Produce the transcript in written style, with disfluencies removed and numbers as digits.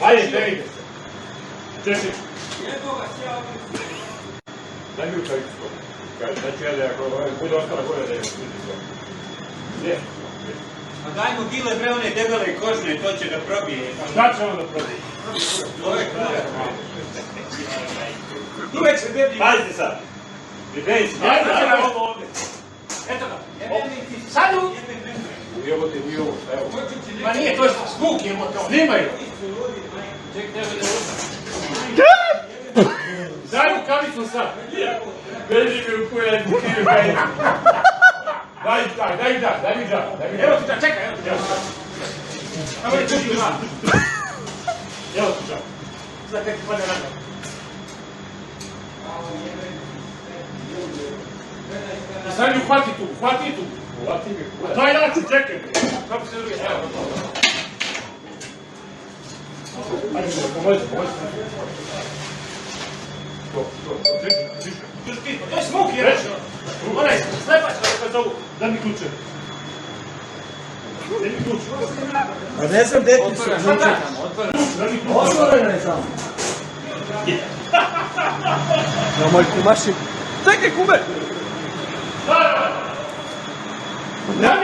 Ajde, berite se. Češić. Daj mi rukavicu. Znači ja da ako bude ostala gore da je gdje? A dajmo kile bre one debele i kožne, to će da probije. Šta će on da probije? To je kura. Tu već se deblji. Pazite sad. Pripremi se. Ajde ovo ovdje. Eto ga. Sad u... I ovo te, i ovo, šta je ovo? Ma nije, to je zvuk je to. Snimaju. Ček, tebe da uzam. Daj rukavicu sad. Beži mi u kuja, ti daj mi džak. Evo ti da, čekaj, evo ti džak. Evo ti džak. Evo ti džak. Sada kaj ti pade rada. Sad mi hvati tu. Daj jači, čekaj. Kako se drugi, evo. Ajde, pomozi. To je smuk je rečeno. Onaj slepač kada zovu. Daj mi ključe. A ne znam gdje ti su ključe. Otvoreno je samo. Na moj kumaši. Čekaj kume! Daj